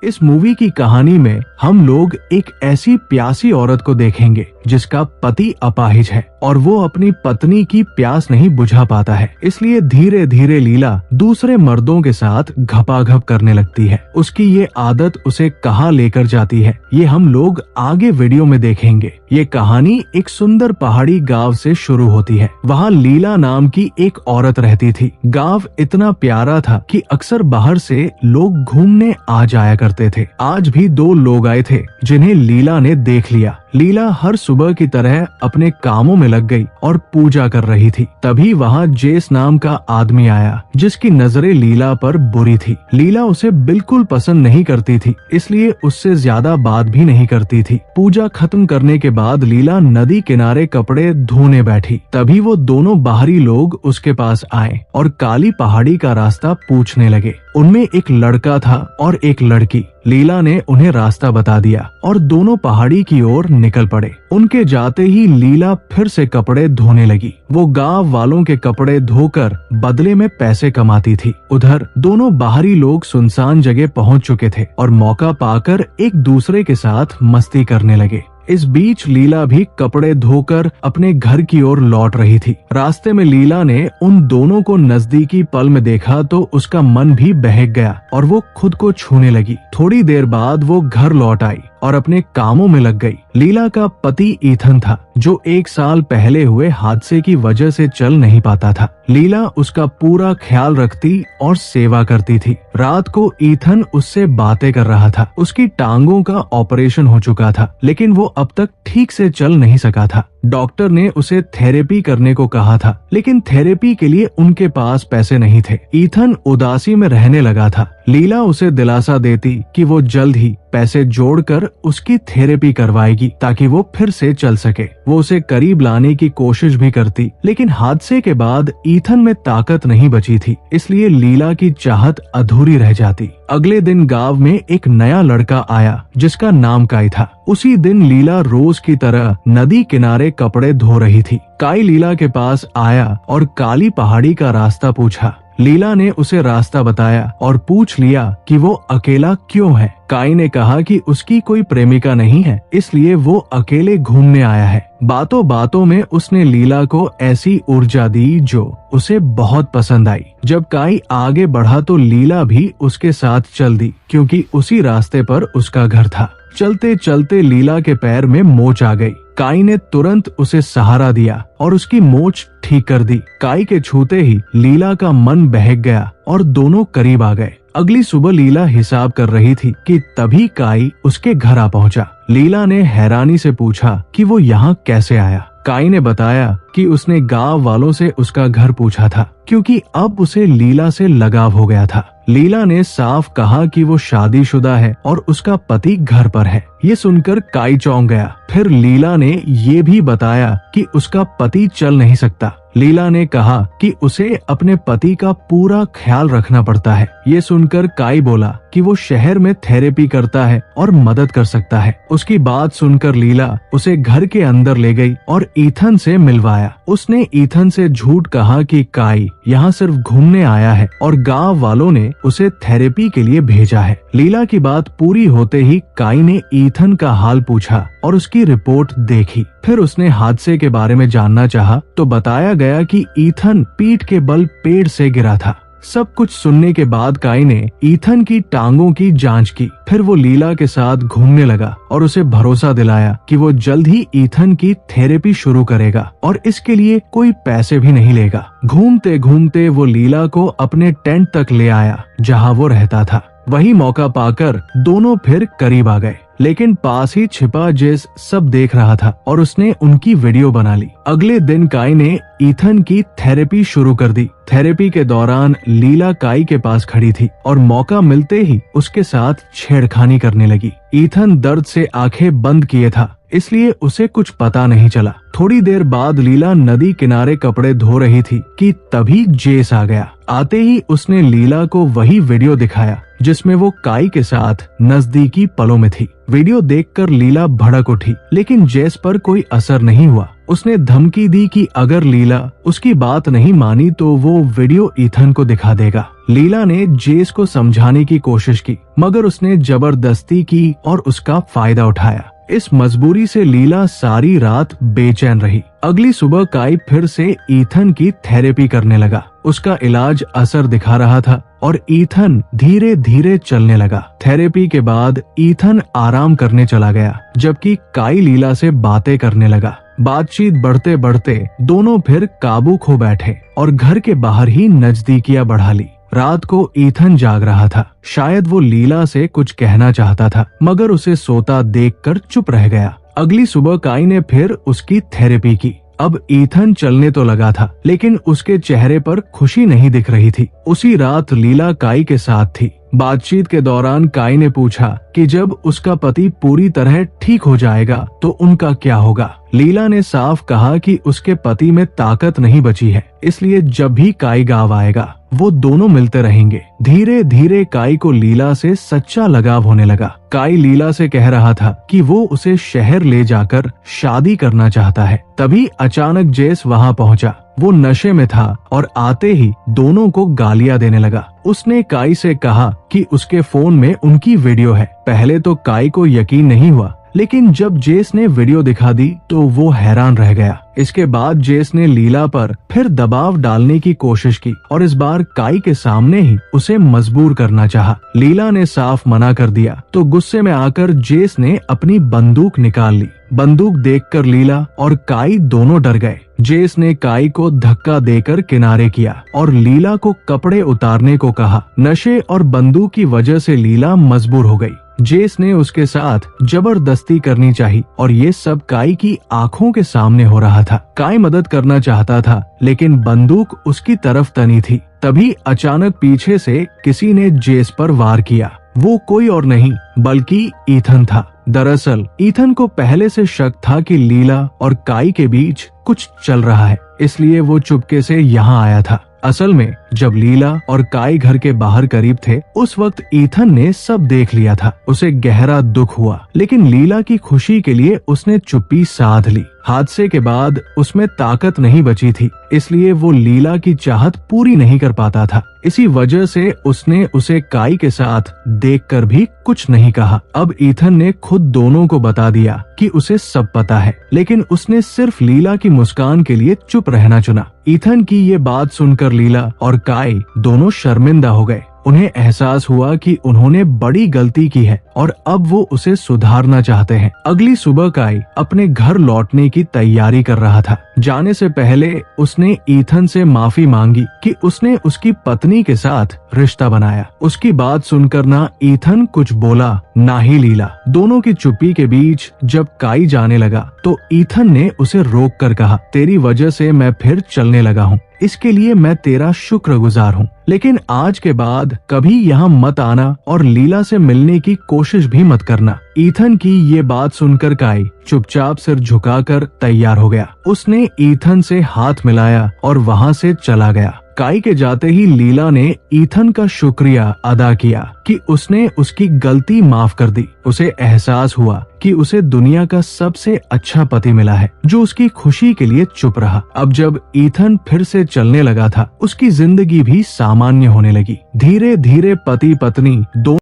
इस मूवी की कहानी में हम लोग एक ऐसी प्यासी औरत को देखेंगे जिसका पति अपाहिज है और वो अपनी पत्नी की प्यास नहीं बुझा पाता है, इसलिए धीरे धीरे लीला दूसरे मर्दों के साथ घपाघप करने लगती है। उसकी ये आदत उसे कहाँ लेकर जाती है ये हम लोग आगे वीडियो में देखेंगे। ये कहानी एक सुंदर पहाड़ी गांव से शुरू होती है। वहाँ लीला नाम की एक औरत रहती थी। गांव इतना प्यारा था कि अक्सर बाहर से लोग घूमने आ जाया करते थे। आज भी दो लोग आए थे जिन्हें लीला ने देख लिया। लीला हर सुबह की तरह अपने कामों में लग गई और पूजा कर रही थी। तभी वहाँ जेस नाम का आदमी आया जिसकी नजरें लीला पर बुरी थी। लीला उसे बिल्कुल पसंद नहीं करती थी, इसलिए उससे ज्यादा बात भी नहीं करती थी। पूजा खत्म करने के बाद लीला नदी किनारे कपड़े धोने बैठी। तभी वो दोनों बाहरी लोग उसके पास आए और काली पहाड़ी का रास्ता पूछने लगे। उनमें एक लड़का था और एक लड़की। लीला ने उन्हें रास्ता बता दिया और दोनों पहाड़ी की ओर निकल पड़े। उनके जाते ही लीला फिर से कपड़े धोने लगी। वो गांव वालों के कपड़े धोकर बदले में पैसे कमाती थी। उधर दोनों बाहरी लोग सुनसान जगह पहुंच चुके थे और मौका पाकर एक दूसरे के साथ मस्ती करने लगे। इस बीच लीला भी कपड़े धोकर अपने घर की ओर लौट रही थी। रास्ते में लीला ने उन दोनों को नजदीकी पल में देखा तो उसका मन भी बहक गया और वो खुद को छूने लगी। थोड़ी देर बाद वो घर लौट आई और अपने कामों में लग गई। लीला का पति ईथन था जो 1 साल पहले हुए हादसे की वजह से चल नहीं पाता था। लीला उसका पूरा ख्याल रखती और सेवा करती थी। रात को ईथन उससे बातें कर रहा था। उसकी टांगों का ऑपरेशन हो चुका था लेकिन वो अब तक ठीक से चल नहीं सका था। डॉक्टर ने उसे थेरेपी करने को कहा था लेकिन थेरेपी के लिए उनके पास पैसे नहीं थे। ईथन उदासी में रहने लगा था। लीला उसे दिलासा देती कि वो जल्द ही पैसे जोड़कर उसकी थेरेपी करवाएगी ताकि वो फिर से चल सके। वो उसे करीब लाने की कोशिश भी करती लेकिन हादसे के बाद ईथन में ताकत नहीं बची थी, इसलिए लीला की चाहत अधूरी रह जाती। अगले दिन गांव में एक नया लड़का आया जिसका नाम काई था। उसी दिन लीला रोज की तरह नदी किनारे कपड़े धो रही थी। काई लीला के पास आया और काली पहाड़ी का रास्ता पूछा। लीला ने उसे रास्ता बताया और पूछ लिया कि वो अकेला क्यों है। काई ने कहा कि उसकी कोई प्रेमिका नहीं है, इसलिए वो अकेले घूमने आया है। बातों बातों में उसने लीला को ऐसी ऊर्जा दी जो उसे बहुत पसंद आई। जब काई आगे बढ़ा तो लीला भी उसके साथ चल दी क्योंकि उसी रास्ते पर उसका घर था। चलते चलते लीला के पैर में मोच आ गई। काई ने तुरंत उसे सहारा दिया और उसकी मोच ठीक कर दी। काई के छूते ही लीला का मन बहक गया और दोनों करीब आ गए। अगली सुबह लीला हिसाब कर रही थी कि तभी काई उसके घर आ पहुंचा। लीला ने हैरानी से पूछा कि वो यहाँ कैसे आया। काई ने बताया कि उसने गांव वालों से उसका घर पूछा था क्योंकि अब उसे लीला से लगाव हो गया था। लीला ने साफ कहा कि वो शादीशुदा है और उसका पति घर पर है। ये सुनकर काई चौंक गया। फिर लीला ने ये भी बताया कि उसका पति चल नहीं सकता। लीला ने कहा कि उसे अपने पति का पूरा ख्याल रखना पड़ता है। ये सुनकर काई बोला कि वो शहर में थेरेपी करता है और मदद कर सकता है। उसकी बात सुनकर लीला उसे घर के अंदर ले गई और ईथन से मिलवाया। उसने ईथन से झूठ कहा कि काई यहाँ सिर्फ घूमने आया है और गांव वालों ने उसे थेरेपी के लिए भेजा है। लीला की बात पूरी होते ही काई ने ईथन का हाल पूछा और उसकी रिपोर्ट देखी। फिर उसने हादसे के बारे में जानना चाहा तो बताया गया कि ईथन पीठ के बल पेड़ से गिरा था। सब कुछ सुनने के बाद काई ने ईथन की टांगों की जांच की। फिर वो लीला के साथ घूमने लगा और उसे भरोसा दिलाया कि वो जल्द ही ईथन की थेरेपी शुरू करेगा और इसके लिए कोई पैसे भी नहीं लेगा। घूमते घूमते वो लीला को अपने टेंट तक ले आया जहाँ वो रहता था। वही मौका पाकर दोनों फिर करीब आ गए लेकिन पास ही छिपा जेस सब देख रहा था और उसने उनकी वीडियो बना ली। अगले दिन काई ने ईथन की थेरेपी शुरू कर दी। थेरेपी के दौरान लीला काई के पास खड़ी थी और मौका मिलते ही उसके साथ छेड़खानी करने लगी। ईथन दर्द से आंखें बंद किए था, इसलिए उसे कुछ पता नहीं चला। थोड़ी देर बाद लीला नदी किनारे कपड़े धो रही थी कि तभी जेस आ गया। आते ही उसने लीला को वही वीडियो दिखाया जिसमें वो काई के साथ नजदीकी पलों में थी। वीडियो देखकर लीला भड़क उठी लेकिन जेस पर कोई असर नहीं हुआ। उसने धमकी दी कि अगर लीला उसकी बात नहीं मानी तो वो वीडियो ईथन को दिखा देगा। लीला ने जेस को समझाने की कोशिश की, मगर उसने जबरदस्ती की और उसका फायदा उठाया। इस मजबूरी से लीला सारी रात बेचैन रही। अगली सुबह काई फिर से ईथन की थेरेपी करने लगा। उसका इलाज असर दिखा रहा था और ईथन धीरे धीरे चलने लगा। थेरेपी के बाद ईथन आराम करने चला गया, जबकि काई लीला से बातें करने लगा। बातचीत बढ़ते बढ़ते दोनों फिर काबू खो बैठे और घर के बाहर ही नजदीकियां बढ़ा ली। रात को ईथन जाग रहा था। शायद वो लीला से कुछ कहना चाहता था, मगर उसे सोता देखकर चुप रह गया। अगली सुबह काई ने फिर उसकी थेरेपी की। अब ईथन चलने तो लगा था, लेकिन उसके चेहरे पर खुशी नहीं दिख रही थी। उसी रात लीला काई के साथ थी। बातचीत के दौरान काई ने पूछा कि जब उसका पति पूरी तरह ठीक हो जाएगा तो उनका क्या होगा। लीला ने साफ कहा कि उसके पति में ताकत नहीं बची है, इसलिए जब भी काई गाँव आएगा वो दोनों मिलते रहेंगे। धीरे धीरे काई को लीला से सच्चा लगाव होने लगा। काई लीला से कह रहा था कि वो उसे शहर ले जाकर शादी करना चाहता है। तभी अचानक जेस वहां पहुंचा। वो नशे में था और आते ही दोनों को गालियां देने लगा। उसने काई से कहा कि उसके फोन में उनकी वीडियो है। पहले तो काई को यकीन नहीं हुआ, लेकिन जब जेस ने वीडियो दिखा दी तो वो हैरान रह गया। इसके बाद जेस ने लीला पर फिर दबाव डालने की कोशिश की और इस बार काई के सामने ही उसे मजबूर करना चाहा। लीला ने साफ मना कर दिया तो गुस्से में आकर जेस ने अपनी बंदूक निकाल ली। बंदूक देखकर लीला और काई दोनों डर गए। जेस ने काई को धक्का देकर किनारे किया और लीला को कपड़े उतारने को कहा। नशे और बंदूक की वजह से लीला मजबूर हो गई। जेस ने उसके साथ जबरदस्ती करनी चाहिए और ये सब काई की आंखों के सामने हो रहा था। काई मदद करना चाहता था, लेकिन बंदूक उसकी तरफ तनी थी। तभी अचानक पीछे से किसी ने जेस पर वार किया। वो कोई और नहीं बल्कि ईथन था। दरअसल ईथन को पहले से शक था कि लीला और काई के बीच कुछ चल रहा है, इसलिए वो चुपके से यहाँ आया था। असल में जब लीला और काई घर के बाहर करीब थे, उस वक्त ईथन ने सब देख लिया था। उसे गहरा दुख हुआ, लेकिन लीला की खुशी के लिए उसने चुप्पी साध ली। हादसे के बाद उसमें ताकत नहीं बची थी, इसलिए वो लीला की चाहत पूरी नहीं कर पाता था। इसी वजह से उसने उसे काई के साथ देखकर भी कुछ नहीं कहा। अब ईथन ने खुद दोनों को बता दिया कि उसे सब पता है, लेकिन उसने सिर्फ लीला की मुस्कान के लिए चुप रहना चुना। ईथन की ये बात सुनकर लीला और काई दोनों शर्मिंदा हो गए। उन्हें एहसास हुआ कि उन्होंने बड़ी गलती की है और अब वो उसे सुधारना चाहते हैं। अगली सुबह काई अपने घर लौटने की तैयारी कर रहा था। जाने से पहले उसने ईथन से माफी मांगी कि उसने उसकी पत्नी के साथ रिश्ता बनाया। उसकी बात सुनकर ना ईथन कुछ बोला, ना ही लीला। दोनों की चुप्पी के बीच जब काई जाने लगा तो ईथन ने उसे रोक कर कहा, तेरी वजह से मैं फिर चलने लगा हूँ, इसके लिए मैं तेरा शुक्रगुजार हूँ, लेकिन आज के बाद कभी यहाँ मत आना और लीला से मिलने की कोशिश भी मत करना। ईथन की ये बात सुनकर काई चुपचाप सिर झुकाकर तैयार हो गया। उसने ईथन से हाथ मिलाया और वहाँ से चला गया। काई के जाते ही लीला ने ईथन का शुक्रिया अदा किया कि उसने उसकी गलती माफ कर दी। उसे एहसास हुआ कि उसे दुनिया का सबसे अच्छा पति मिला है, जो उसकी खुशी के लिए चुप रहा। अब जब ईथन फिर से चलने लगा था, उसकी जिंदगी भी सामान्य होने लगी। धीरे धीरे पति पत्नी दोनों